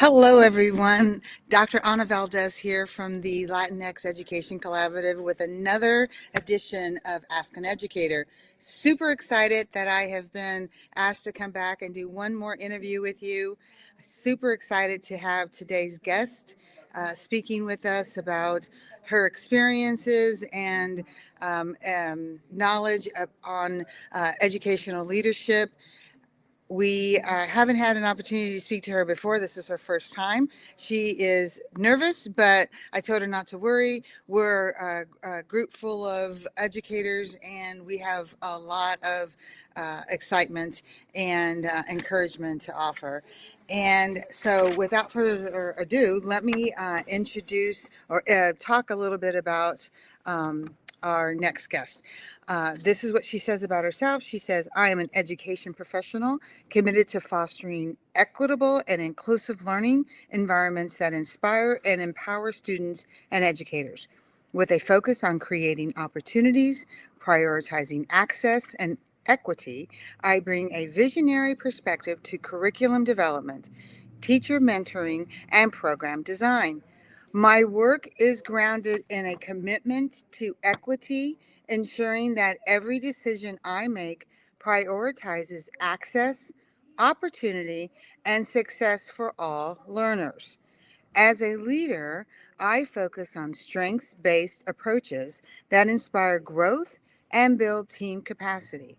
Hello, everyone. Dr. Ana Valdez here from the Latinx Education Collaborative with another edition of Ask an Educator. Super excited that I have been asked to come back and do one more interview with you. Super excited to have today's guest speaking with us about her experiences and knowledge on educational leadership. We haven't had an opportunity to speak to her before. This is her first time. She is nervous, but I told her not to worry. We're a group full of educators, and we have a lot of excitement and encouragement to offer. And so, without further ado, let me introduce or talk a little bit about our next guest. This is what she says about herself. She says, I am an education professional committed to fostering equitable and inclusive learning environments that inspire and empower students and educators, with a focus on creating opportunities, prioritizing access and equity. I bring a visionary perspective to curriculum development, teacher mentoring, and program design. My work is grounded in a commitment to equity, ensuring that every decision I make prioritizes access, opportunity, and success for all learners. As a leader, I focus on strengths based approaches that inspire growth and build team capacity.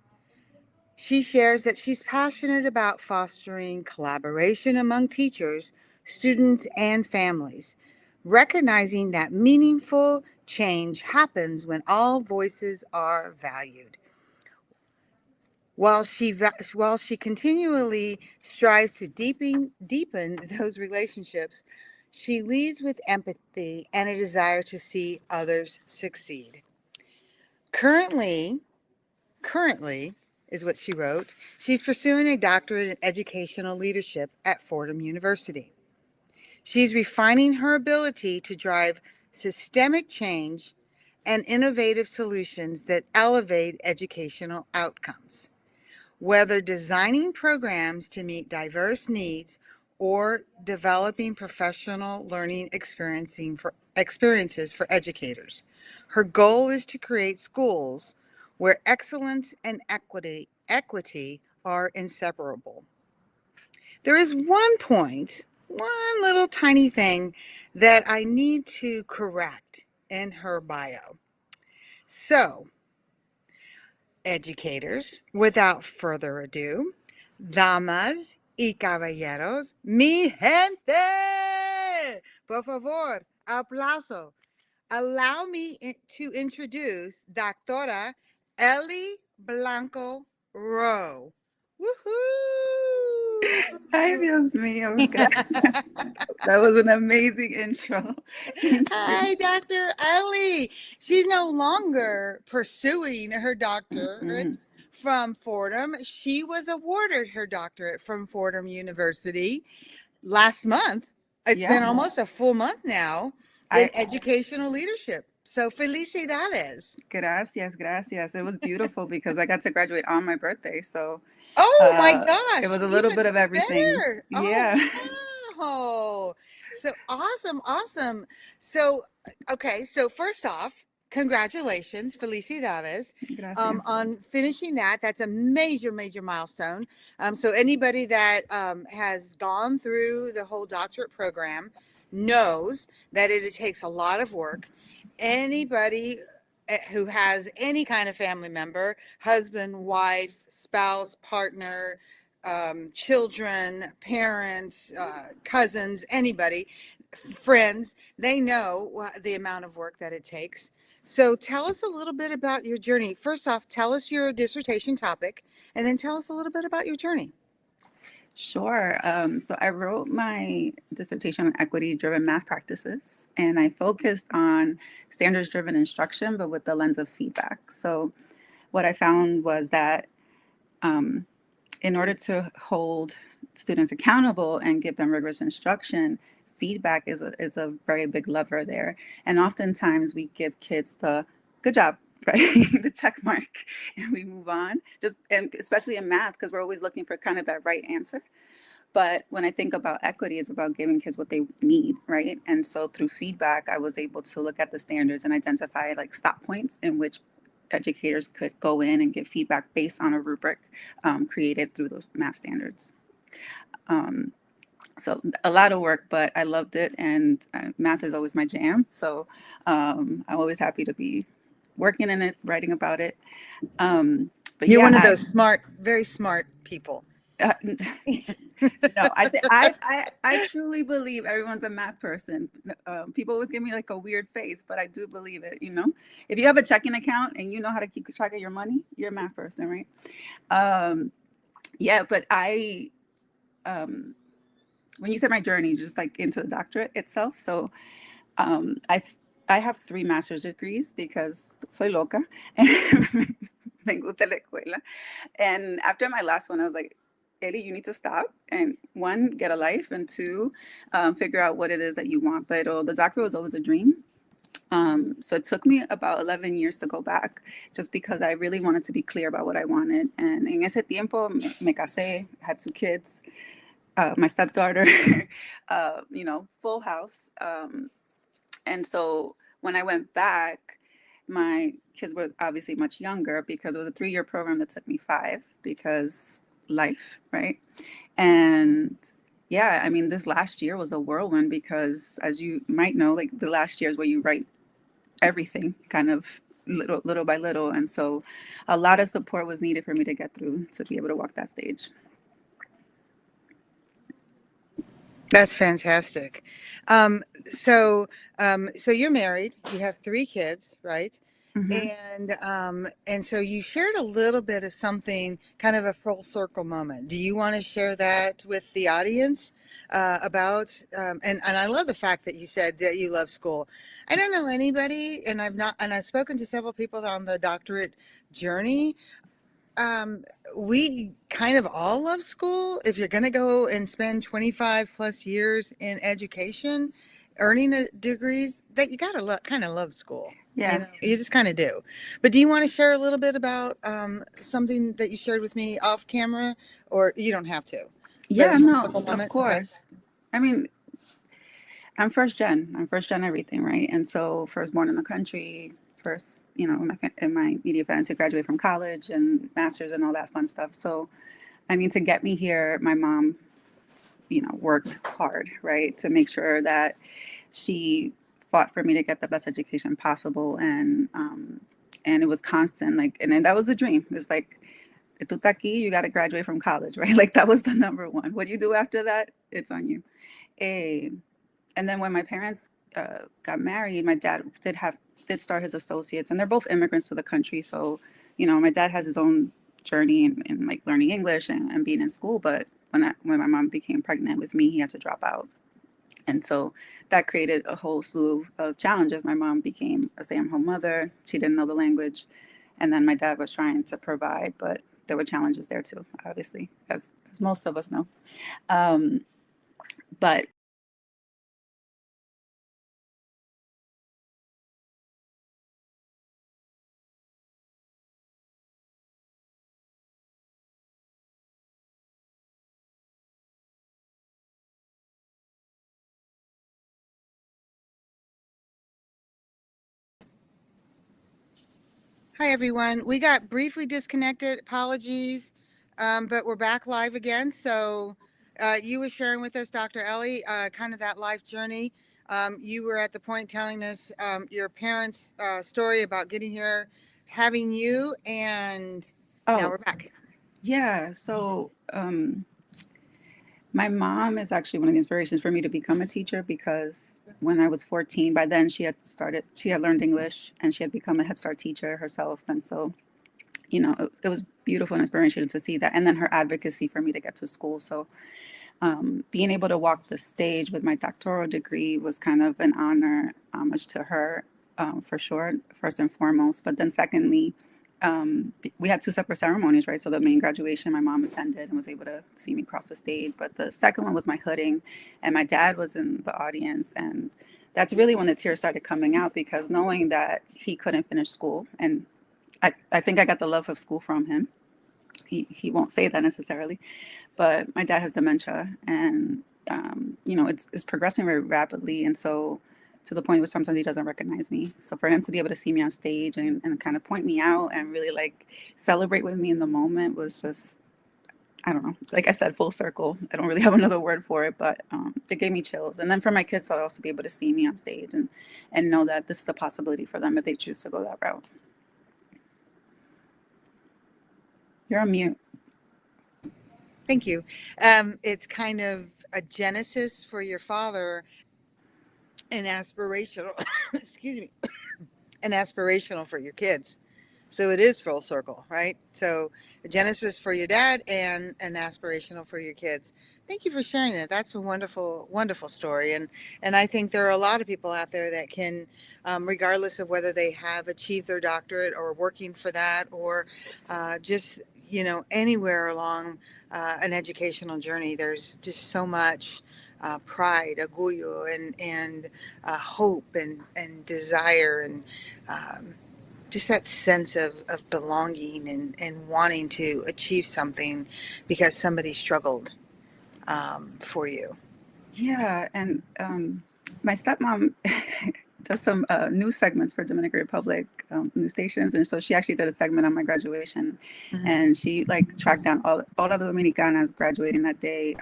She shares that she's passionate about fostering collaboration among teachers, students, and families, recognizing that meaningful change happens when all voices are valued. While she continually strives to deepen those relationships, she leads with empathy and a desire to see others succeed. Currently, currently is what she wrote. She's pursuing a doctorate in educational leadership at Fordham University. She's refining her ability to drive systemic change and innovative solutions that elevate educational outcomes. Whether designing programs to meet diverse needs or developing professional learning experiences for educators, her goal is to create schools where excellence and equity are inseparable. There is one little tiny thing that I need to correct in her bio. So, educators, without further ado, damas y caballeros, mi gente, por favor, aplauso. Allow me to introduce Doctora Elly Blanco-Rowe. Ay, Woohoo! Dios mío. That was an amazing intro. Thank you. Hi, Dr. Elly. She's no longer pursuing her doctorate Mm-mm. from Fordham. She was awarded her doctorate from Fordham University last month. It's Yeah, been almost a full month now in I educational leadership. So, felicidades. gracias, gracias. It was beautiful because I got to graduate on my birthday, so Oh my it gosh, was a little even bit of everything. better. Oh, Yeah. wow. So awesome, awesome. So, okay, so first off, congratulations, felicidades, Gracias. on finishing that. That's a major, major milestone. So anybody that has gone through the whole doctorate program knows that it takes a lot of work. Anybody who has any kind of family member, husband, wife, spouse, partner, children, parents, cousins, anybody, friends, they know the amount of work that it takes. So tell us a little bit about your journey. First off, tell us your dissertation topic, and then tell us a little bit about your journey. Sure. So I wrote my dissertation on equity-driven math practices, and I focused on standards-driven instruction, but with the lens of feedback. So what I found was that um, in order to hold students accountable and give them rigorous instruction, feedback is a very big lever there. And oftentimes we give kids the good job, right? The check mark, and we move on. Just and especially in math, because we're always looking for kind of that right answer. But when I think about equity, it's about giving kids what they need, right? And so through feedback, I was able to look at the standards and identify like stop points in which educators could go in and give feedback based on a rubric created through those math standards. So a lot of work, but I loved it, and math is always my jam. So I'm always happy to be working in it, writing about it. But You're yeah, one of those smart, very smart people. no, I truly believe everyone's a math person. People always give me like a weird face, but I do believe it. You know, if you have a checking account and you know how to keep track of your money, you're a math person, right? Yeah, but um, when you said my journey, just like into the doctorate itself. So um, I I have 3 master's degrees because soy loca. Me gusta la escuela. And after my last one, I was like, Elly, you need to stop and 1, get a life, and 2, figure out what it is that you want. But the doctorate was always a dream. So it took me about 11 years to go back just because I really wanted to be clear about what I wanted. And en ese tiempo me casé, had 2 kids, my stepdaughter, full house. And so when I went back, my kids were obviously much younger because it was a 3-year program that took me 5 because life, right? And yeah, I mean, this last year was a whirlwind because, as you might know, like the last year is where you write everything kind of little by little. And so a lot of support was needed for me to get through to be able to walk that stage. That's fantastic. Um, so, so you're married. You have 3 kids, right? Mm-hmm. And so you shared a little bit of something, kind of a full circle moment. Do you want to share that with the audience about? And I love the fact that you said that you love school. I don't know anybody, and I've spoken to several people on the doctorate journey. um, we kind of all love school. If you're going to go and spend 25 plus years in education, earning degrees, that you got to kind of love school. You Yeah. know, you just kind of do. But do you want to share a little bit about something that you shared with me off camera, or you don't have to? But a Yeah, full no, circle of moment. Okay. course. I mean, I'm first gen. I'm first gen everything, right? And so first born in the country, first, in my immediate family to graduate from college and masters and all that fun stuff. So, I mean, to get me here, my mom, worked hard, right, to make sure that she fought for me to get the best education possible, and it was constant. Like, and then that was the dream. It's like, tú estás aquí, you got to graduate from college, right? Like that was the number one. What you do after that, it's on you. Eh, and then when my parents got married, my dad did start his associates, and they're both immigrants to the country. So, my dad has his own journey in like learning English and being in school. But when my mom became pregnant with me, he had to drop out, and so that created a whole slew of challenges. My mom became a stay-at-home mother. She didn't know the language, and then my dad was trying to provide, but there were challenges there too, obviously, as most of us know. Um, but Hi, everyone. We got briefly disconnected. Apologies, but we're back live again. So you were sharing with us, Dr. Elly, kind of that life journey. You were at the point telling us your parents' story about getting here, having you, and now oh, we're back. yeah. So my mom is actually one of the inspirations for me to become a teacher because when I was 14, by then she had learned English and she had become a Head Start teacher herself. And so, it was beautiful and inspirational to see that. And then her advocacy for me to get to school. So being able to walk the stage with my doctoral degree was kind of an honor, homage to her, for sure, first and foremost. But then secondly, we had 2 separate ceremonies, right? So the main graduation, my mom attended and was able to see me cross the stage. But the second one was my hooding, and my dad was in the audience. And that's really when the tears started coming out because knowing that he couldn't finish school, and I think I got the love of school from him. he won't say that necessarily, but my dad has dementia, and it's progressing very rapidly, and so to the point where sometimes he doesn't recognize me. So for him to be able to see me on stage and kind of point me out and really like celebrate with me in the moment was just, I don't know, like I said, full circle. I don't really have another word for it, but it gave me chills. And then for my kids, they'll also be able to see me on stage and know that this is a possibility for them if they choose to go that route. You're on mute. Thank you. It's kind of a genesis for your father, and aspirational, excuse me, and aspirational for your kids. So it is full circle, right? So a genesis for your dad and an aspirational for your kids. Thank you for sharing that. That's a wonderful, wonderful story. And I think there are a lot of people out there that can, regardless of whether they have achieved their doctorate or working for that, or just, anywhere along an educational journey, there's just so much pride, orgullo, and hope and desire, and just that sense of belonging and wanting to achieve something because somebody struggled for you. Yeah, and my stepmom does some news segments for Dominican Republic news stations, and so she actually did a segment on my graduation, and she like tracked down all of the Dominicanas graduating that day.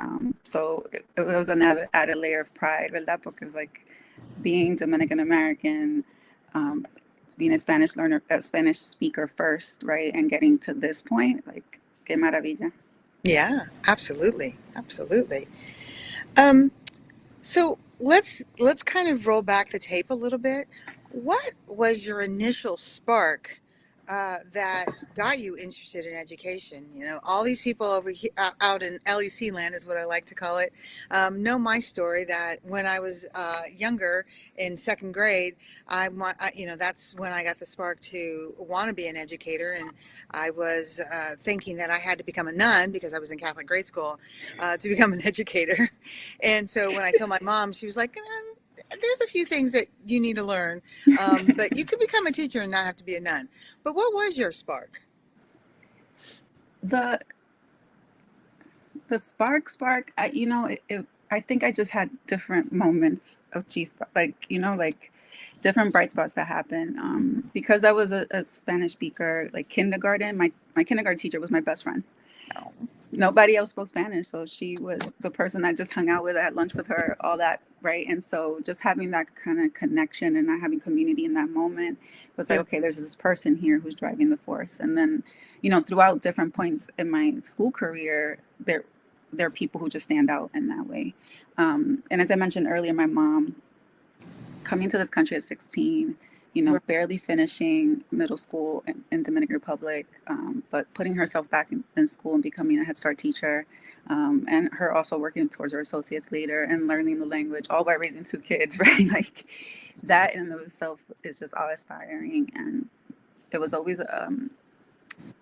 So it was another added layer of pride, ¿verdad? Because like being Dominican American, being a Spanish learner, a Spanish speaker first, right, and getting to this point, like, qué maravilla. Yeah, absolutely, absolutely. Um, So let's kind of roll back the tape a little bit. What was your initial spark that got you interested in education? All these people over here out in LEC land is what I like to call it. Know my story that when I was younger in second grade, that's when I got the spark to want to be an educator, and I was thinking that I had to become a nun because I was in Catholic grade school to become an educator. And so when I told my mom, she was like, there's a few things that you need to learn, but you could become a teacher and not have to be a nun. But what was your spark? The spark, I think I just had different moments of G-spot, like different bright spots that happen. Because I was a Spanish speaker, like kindergarten, my kindergarten teacher was my best friend. Nobody else spoke Spanish, so she was the person I just hung out with, I had lunch with her, all that, right? And so just having that kind of connection and not having community in that moment was like, okay, there's this person here who's driving the force. And then, throughout different points in my school career, there are people who just stand out in that way. And as I mentioned earlier, my mom coming to this country at 16, barely finishing middle school in Dominican Republic, but putting herself back in school and becoming a Head Start teacher, and her also working towards her associates later and learning the language, all by raising two kids, right? Like that in and of itself is just awe-inspiring, and it was always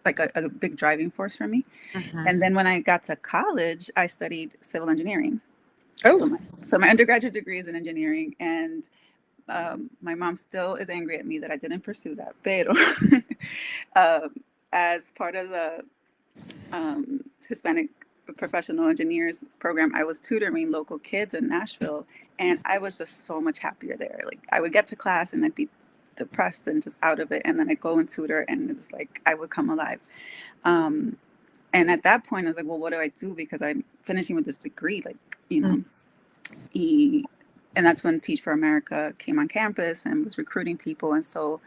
like a big driving force for me. And then when I got to college, I studied civil engineering. So my undergraduate degree is in engineering, and my mom still is angry at me that I didn't pursue that. Pero as part of the Hispanic Professional Engineers program, I was tutoring local kids in Nashville, and I was just so much happier there. Like I would get to class and I'd be depressed and just out of it, and then I'd go and tutor, and it's like I would come alive. And at that point, I was like, well, what do I do? Because I'm finishing with this degree, and that's when Teach for America came on campus and was recruiting people. And so,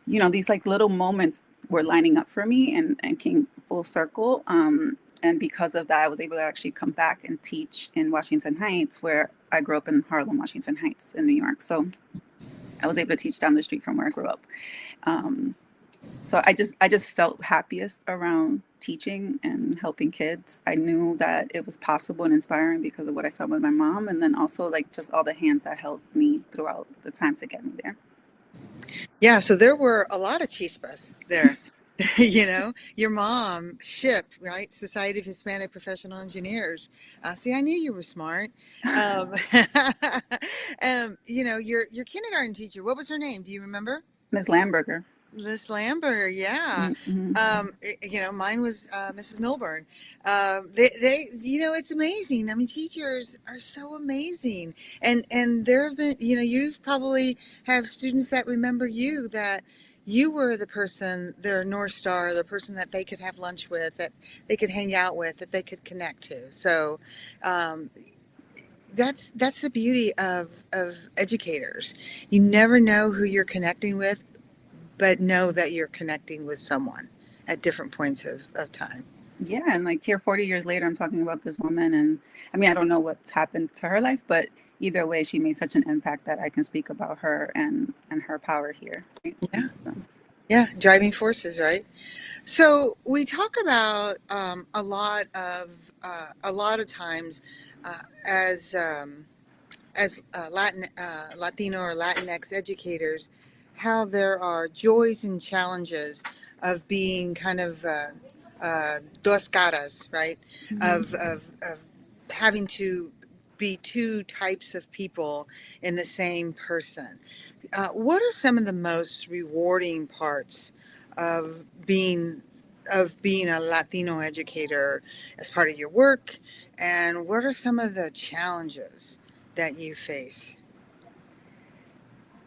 these like little moments were lining up for me and came full circle. And because of that, I was able to actually come back and teach in Washington Heights, where I grew up in Harlem, Washington Heights in New York. So I was able to teach down the street from where I grew up. So I just felt happiest around teaching and helping kids. I knew that it was possible and inspiring because of what I saw with my mom, and then also like just all the hands that helped me throughout the times to get me there. Yeah, so there were a lot of chispas there. Your mom, SHIP, right? Society of Hispanic Professional Engineers. See, I knew you were smart. Your kindergarten teacher, what was her name? Do you remember? Ms. Lamberger. Liz Lambert, yeah. Mm-hmm. Mine was Mrs. Milburn. It's amazing. I mean, teachers are so amazing, and there have been, you've probably have students that remember you that you were the person, their North Star, the person that they could have lunch with, that they could hang out with, that they could connect to. So, um, that's the beauty of educators. You never know who you're connecting with, but know that you're connecting with someone at different points of time. Yeah, and like here 40 years later, I'm talking about this woman, and I mean, I don't know what's happened to her life, but either way, she made such an impact that I can speak about her and her power here. Right? Yeah, So, yeah, driving forces, right? So we talk about a lot of times as Latino or Latinx educators, how there are joys and challenges of being kind of dos caras, right? mhm. Of having to be two types of people in the same person. What are some of the most rewarding parts of being a Latino educator as part of your work, and what are some of the challenges that you face?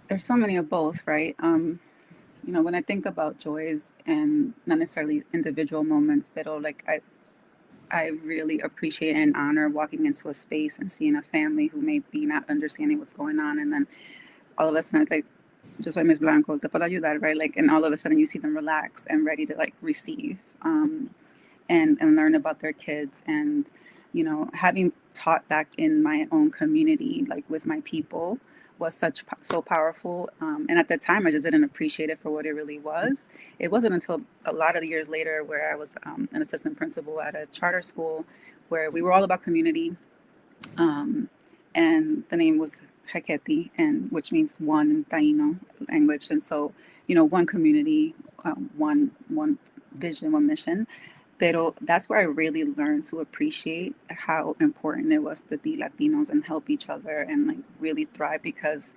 There's so many of both, right? When I think about joys and not necessarily individual moments, but I really appreciate and honor walking into a space and seeing a family who may be not understanding what's going on, and then all of a sudden it's like, "Yo soy Miss Blanco, te puedo ayudar," right? Like, and all of a sudden you see them relax and ready to like receive. And learn about their kids, and having taught back in my own community, like with my people, was so powerful. And at the time I just didn't appreciate it for what it really was. It wasn't until a lot of years later where I was an assistant principal at a charter school where we were all about community, um, and the name was Heketi, and which means one in Taino language. And so, one community, one vision, one mission. Pero that's where I really learned to appreciate how important it was to be Latinos and help each other and like really thrive, because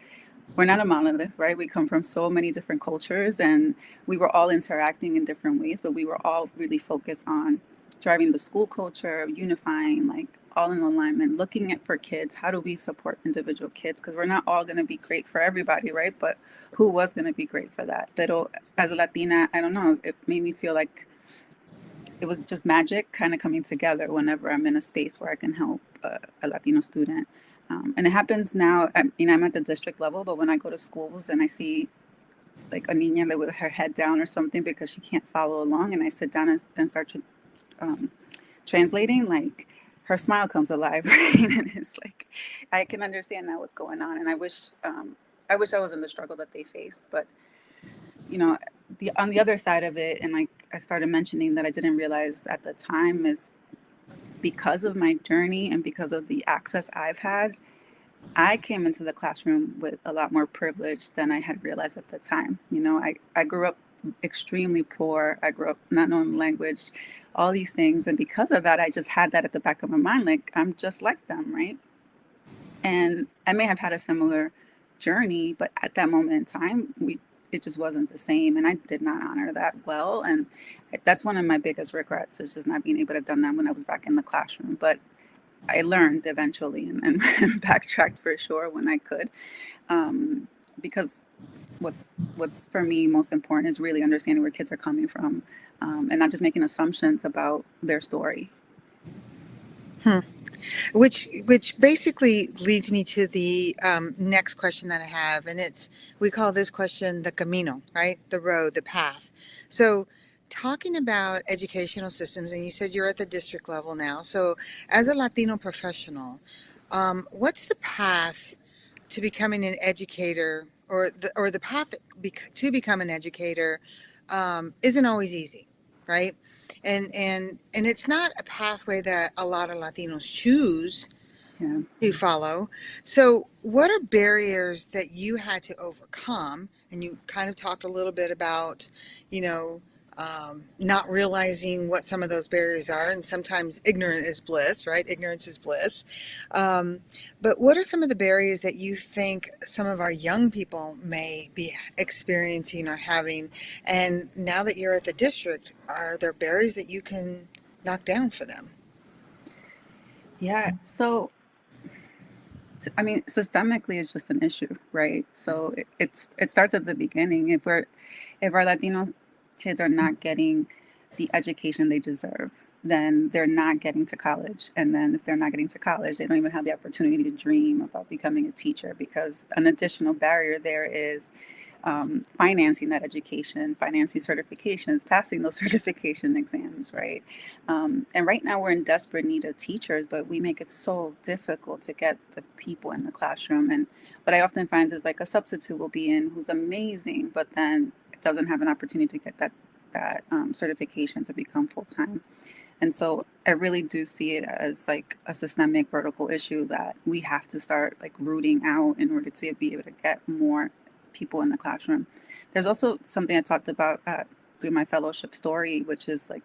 we're not a monolith, right? We come from so many different cultures, and we were all interacting in different ways, but we were all really focused on driving the school culture, unifying, like all in alignment, looking at for kids. How do we support individual kids? Because we're not all going to be great for everybody, right? But who was going to be great for that? But as a Latina, I don't know, it made me feel like it was just magic kind of coming together whenever I'm in a space where I can help a Latino student. And it happens now. I mean, I'm at the district level, but when I go to schools and I see like a niña with her head down or something because she can't follow along, and I sit down and start um, translating, like her smile comes alive, right? And it's like I can understand now what's going on, and I wish I was in the struggle that they faced, but you know, the on the other side of it, and like I started mentioning that I didn't realize at the time, is because of my journey and because of the access I've had, I came into the classroom with a lot more privilege than I had realized at the time. I grew up extremely poor. I grew up not knowing language, all these things. And because of that, I just had that at the back of my mind, like I'm just like them, right? And I may have had a similar journey, but at that moment in time, it just wasn't the same, and I did not honor that well. And that's one of my biggest regrets, is just not being able to have done that when I was back in the classroom. But I learned eventually, and backtracked for sure when I could, because what's for me most important is really understanding where kids are coming from, and not just making assumptions about their story. Hmm. Which basically leads me to the next question that I have, and we call this question the camino, right? The road, the path. So, talking about educational systems, and you said you're at the district level now. So, as a Latino professional, what's the path to becoming an educator, or the path to become an educator isn't always easy, right? And it's not a pathway that a lot of Latinos choose Yeah. to follow. So, what are barriers that you had to overcome? And you kind of talked a little bit about, you know, not realizing what some of those barriers are. And sometimes ignorant is bliss, right? Ignorance is bliss. Um, but what are some of the barriers that you think some of our young people may be experiencing or having? And now that you're at the district, are there barriers that you can knock down for them? Yeah. So, I mean, systemically, it's just an issue, right? So it starts at the beginning. If our Latino kids are not getting the education they deserve, then they're not getting to college. And then if they're not getting to college, they don't even have the opportunity to dream about becoming a teacher, because an additional barrier there is financing that education, financing certifications, passing those certification exams, right? And right now we're in desperate need of teachers, but we make it so difficult to get the people in the classroom. And what I often find is like a substitute will be in who's amazing, but then doesn't have an opportunity to get that certification to become full time. And so I really do see it as like a systemic vertical issue that we have to start like rooting out in order to be able to get more people in the classroom. There's also something I talked about through my fellowship story, which is like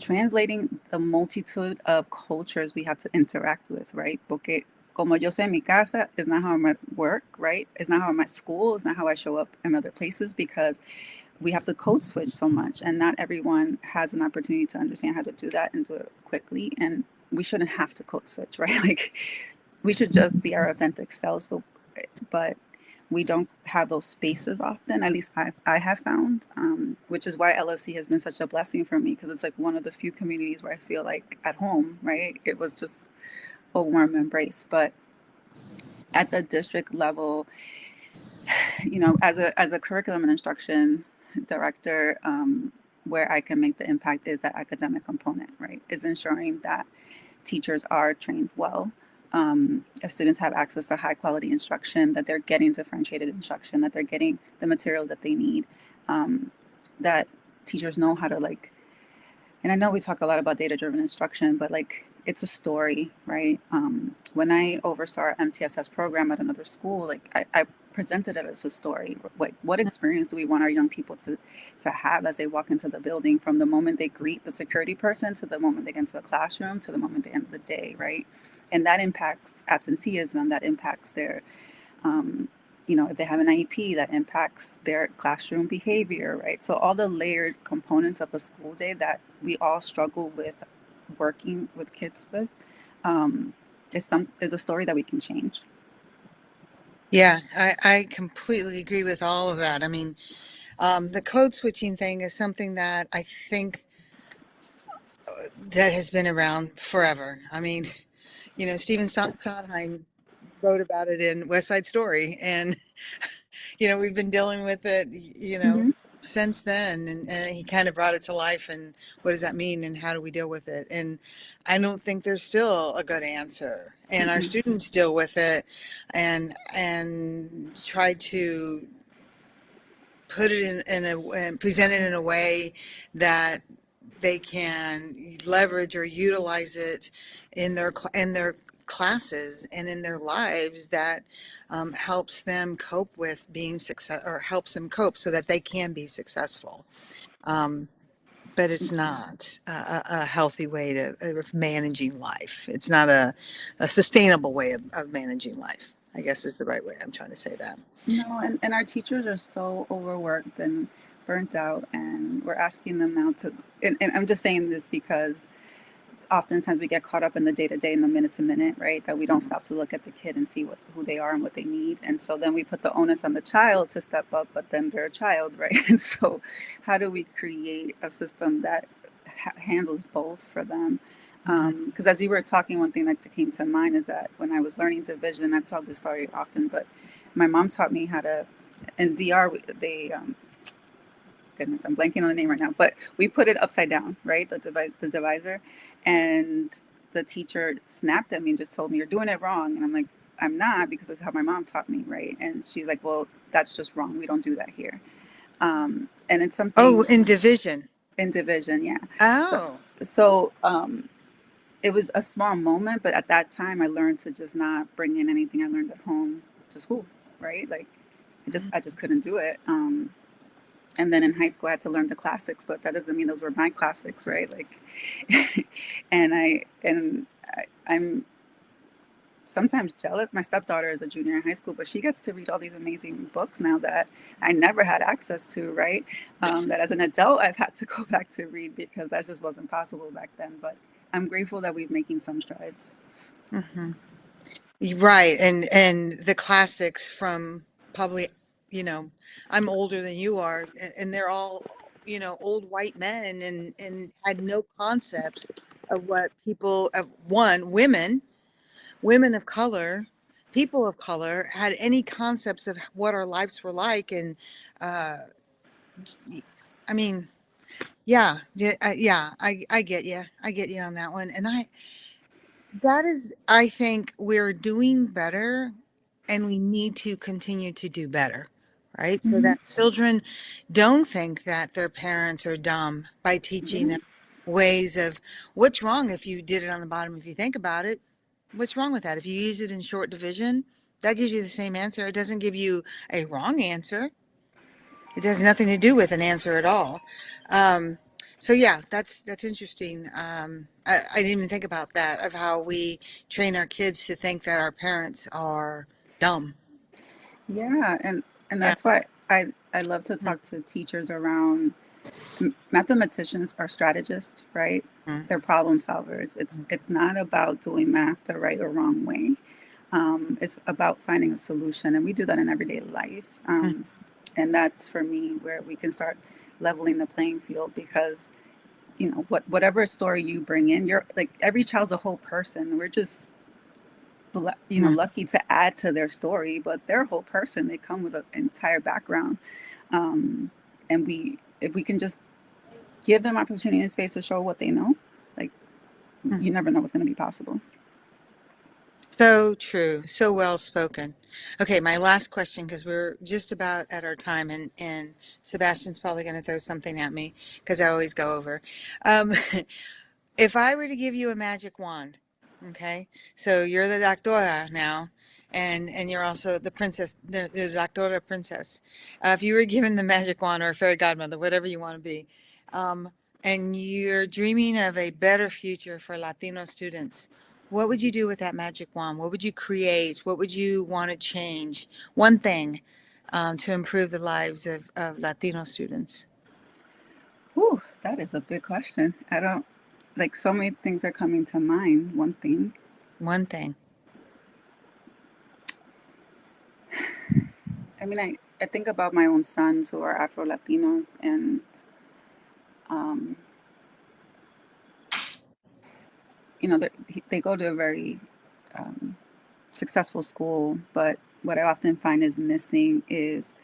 translating the multitude of cultures we have to interact with, right? Porque como yo sé en mi casa is not how I'm at work, right? It's not how I'm at school, it's not how I show up in other places, because we have to code switch so much, and not everyone has an opportunity to understand how to do that and do it quickly. And we shouldn't have to code switch, right? Like we should just be our authentic selves, but we don't have those spaces often. At least I have found, which is why LSC has been such a blessing for me, because it's like one of the few communities where I feel like at home, right? It was just a warm embrace. But at the district level, you know, as a curriculum and instruction director, where I can make the impact is that academic component, right? Is ensuring that teachers are trained well, that students have access to high quality instruction, that they're getting differentiated instruction, that they're getting the materials that they need, that teachers know how to like, and I know we talk a lot about data driven instruction, but like it's a story, right? When I oversaw our MTSS program at another school, like I presented it as a story. Like, what experience do we want our young people to have as they walk into the building, from the moment they greet the security person to the moment they get into the classroom to the moment they end the day, right? And that impacts absenteeism, that impacts their you know, if they have an IEP, that impacts their classroom behavior, right? So all the layered components of a school day that we all struggle with working with kids with, is a story that we can change. Yeah, I completely agree with all of that. I mean, the code switching thing is something that I think that has been around forever. I mean, you know, Stephen Sondheim wrote about it in West Side Story, and you know, we've been dealing with it, you know, Mm-hmm. since then, and he kind of brought it to life. And what does that mean, and how do we deal with it? And I don't think there's still a good answer. And our Mm-mm. students deal with it, and try to put it in a and present it in a way that they can leverage or utilize it in their classes and in their lives, that helps them cope with being success, or helps them cope so that they can be successful. Um, but it's not a healthy way of managing life. It's not a sustainable way of managing life, I guess is the right way. I'm trying to say that. No, and our teachers are so overworked and burnt out, and we're asking them now to, and I'm just saying this because oftentimes we get caught up in the day to day and the minute to minute, right? That we don't stop to look at the kid and see who they are and what they need. And so then we put the onus on the child to step up, but then they're a child, right? And so how do we create a system that handles both for them? Mhm. Because as you were talking, one thing that came to mind is that when I was learning division, I've told this story often, but my mom taught me how to, in DR, they goodness, I'm blanking on the name right now, but we put it upside down, right? The divisor. And the teacher snapped at me and just told me, "You're doing it wrong." And I'm like, "I'm not, because that's how my mom taught me," right? And she's like, "Well, that's just wrong. We don't do that here." And it's Oh, something in division. in division, yeah. So, Oh. so it was a small moment, but at that time I learned to just not bring in anything I learned at home to school, right? Like I just couldn't do it. And then in high school, I had to learn the classics, but that doesn't mean those were my classics, right? Like, I'm sometimes jealous. My stepdaughter is a junior in high school, but she gets to read all these amazing books now that I never had access to, right? That as an adult, I've had to go back to read because that just wasn't possible back then. But I'm grateful that we're making some strides. Hmm. Right. And the classics from probably, you know, I'm older than you are, and they're all, old white men and had no concepts of what people of women of color, people of color had any concepts of what our lives were like. And uh, I mean, yeah, yeah, I get you. I get you on that one. And that is, I think we're doing better and we need to continue to do better, right? So Mm-hmm. that children don't think that their parents are dumb by teaching Yeah. them ways of what's wrong if you did it on the bottom. If you think about it, what's wrong with that? If you use it in short division, that gives you the same answer. It doesn't give you a wrong answer. It has nothing to do with an answer at all. Um, so yeah, that's interesting. I didn't even think about that of how we train our kids to think that our parents are dumb. Yeah, and Yeah. that's why I love to talk to teachers around mathematicians are strategists, right? They're Mhm. problem solvers. It's not about doing math the right or wrong way. It's about finding a solution, and we do that in everyday life. And that's for me where we can start leveling the playing field because whatever story you bring in, you're like every child's a whole person. We're just Mhm. lucky to add to their story, but they're a whole person. They come with an entire background, um, and if we can just give them opportunity and space to show what they know, like Mhm. you never know what's going to be possible. So true. So well spoken. Okay, my last question, because we're just about at our time, and Sebastian's probably going to throw something at me because I always go over. Um, if I were to give you a magic wand, okay, so you're the doctora now, and you're also the princess, the doctora princess. If you were given the magic wand or a fairy godmother, whatever you want to be, um, and you're dreaming of a better future for Latino students, what would you do with that magic wand? What would you create? What would you want to change? One thing to improve the lives of Latino students. Whew, that is a big question. I don't like so many things are coming to mind. One thing, One thing. I mean, I think about my own sons who are Afro Latinos, and um, they go to a very um, successful school, but what I often find is missing is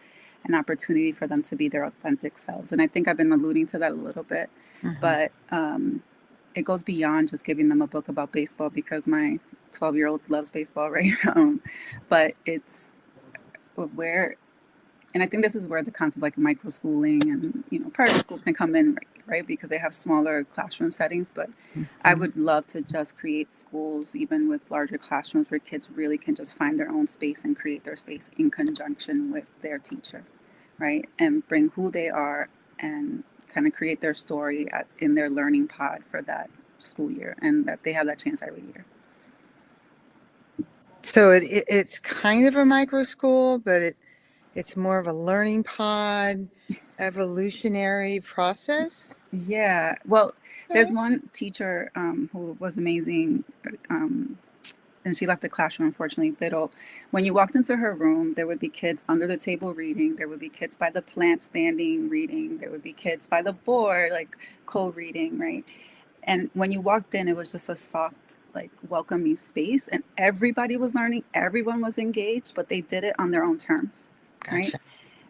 an opportunity for them to be their authentic selves. And I think I've been alluding to that a little bit, Hmm. but it goes beyond just giving them a book about baseball because my 12-year-old loves baseball, right? But it's where, and I think this is where the concept like micro schooling and private schools can come in, right? Because they have smaller classroom settings. But I Hmm. would love to just create schools, even with larger classrooms, where kids really can just find their own space and create their space in conjunction with their teacher, right? And bring who they are and kind of create their story in their learning pod for that school year, and that they have that chance every year. So it's kind of a micro school, but it's more of a learning pod, evolutionary process. Yeah, well, Okay. there's one teacher who was amazing. Um, and she left the classroom, unfortunately. But when you walked into her room, there would be kids under the table reading. There would be kids by the plant standing reading. There would be kids by the board, like co-reading, right? And when you walked in, it was just a soft, like welcoming space, and everybody was learning. Everyone was engaged, but they did it on their own terms, right? Gotcha.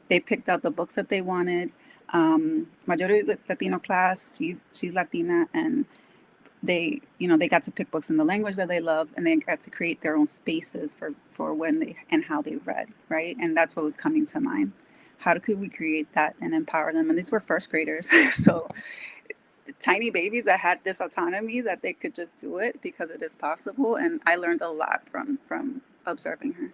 They picked out the books that they wanted. Majority Latino class, she's Latina, and they got to pick books in the language that they love, and they got to create their own spaces for when they and how they read, right? And that's what was coming to mind. How could we create that and empower them? And these were first graders, so tiny babies that had this autonomy that they could just do it because it is possible. And I learned a lot from observing her.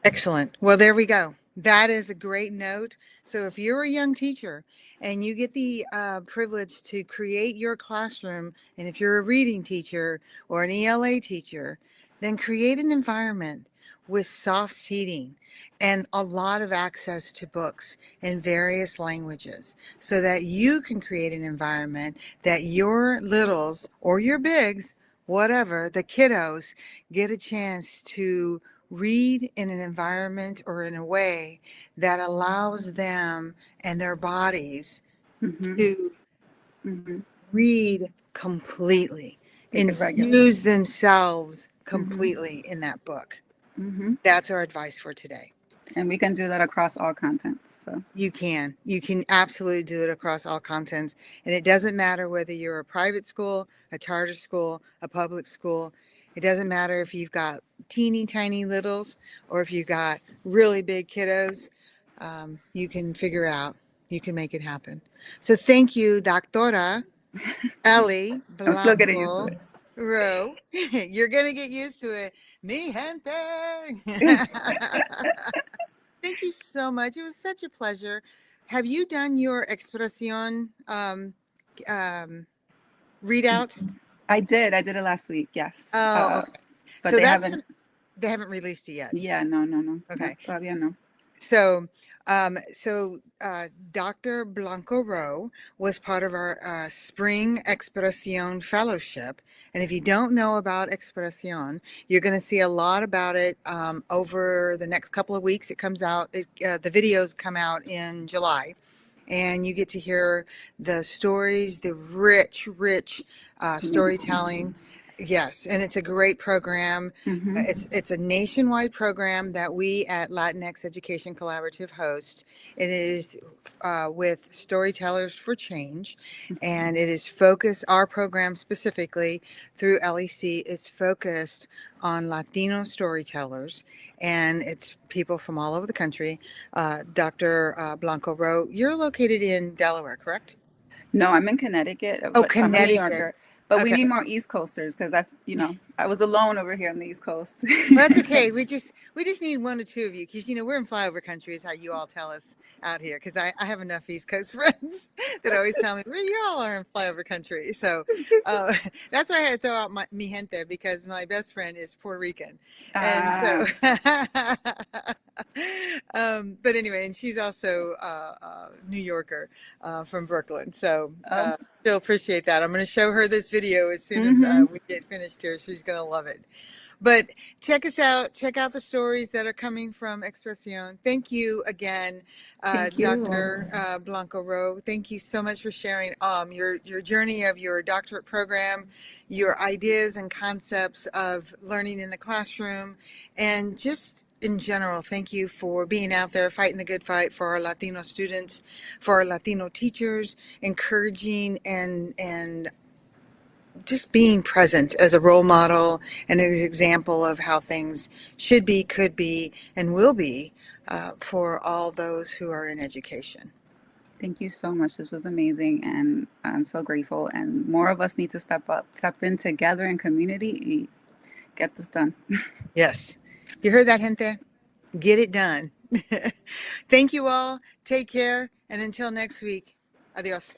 Excellent. Well, there we go. That is a great note. So, if you're a young teacher and you get the privilege to create your classroom, and if you're a reading teacher or an ELA teacher, then create an environment with soft seating and a lot of access to books in various languages so that you can create an environment that your littles or your bigs, whatever, the kiddos, get a chance to read in an environment or in a way that allows them and their bodies Mm-hmm. to Mm-hmm. read completely, Make it regular. infuse themselves Mm-hmm. completely in that book. Mm-hmm. That's our advice for today. And we can do that across all contents. So. You can absolutely do it across all contents, and it doesn't matter whether you're a private school, a charter school, a public school. It doesn't matter if you've got teeny tiny littles or if you've got really big kiddos. You can figure it out. You can make it happen. So thank you, Doctora Elly I'm still getting used to Blanco-Rowe. You're gonna get used to it. Mi gente. it. Thank you so much. It was such a pleasure. Have you done your expresión um, readout? I did. I did it last week. Yes. Oh, okay. But So they that's haven't. they haven't released it yet. Yeah. No. No. No. Not Okay. todavía no. So, Dr. Blanco-Rowe was part of our Spring Expresión Fellowship. And if you don't know about Expresión, you're going to see a lot about it over the next couple of weeks. It comes out, the videos come out in July. And you get to hear the stories, the rich storytelling. Yes, and it's a great program. Mm-hmm. It's a nationwide program that we at Latinx Education Collaborative host. It is with Storytellers for Change, and it is focused. Our program specifically through LEC is focused on Latino storytellers, and it's people from all over the country. Dr. Blanco-Rowe, you're located in Delaware, correct? No, I'm in Connecticut, Oh, but I'm a New Connecticut. Yorker. But we need Okay. more East Coasters because I was alone over here on the East Coast. Well, that's okay. We just need one or two of you because we're in flyover country, is how you all tell us out here. Because I have enough East Coast friends that always tell me, "Well, you all are in flyover country." So uh, that's why I had to throw out mi gente because my best friend is Puerto Rican, and so. Ah, But anyway, and she's also a New Yorker from Brooklyn, so oh, she'll appreciate that. I'm going to show her this video as soon as mm-hmm. we get finished here. She's going to love it. But check us out. Check out the stories that are coming from Expresión. Thank you again, Thank you. Dr. Blanco-Rowe. Thank you so much for sharing your journey of your doctorate program, your ideas and concepts of learning in the classroom, and just in general, thank you for being out there fighting the good fight for our Latino students, for our Latino teachers, encouraging and just being present as a role model and as an example of how things should be, could be, and will be for all those who are in education. Thank you so much. This was amazing, and I'm so grateful. And more of us need to step in together in community, and get this done. Yes. You heard that, gente? Get it done. Thank you all. Take care. And until next week, adios.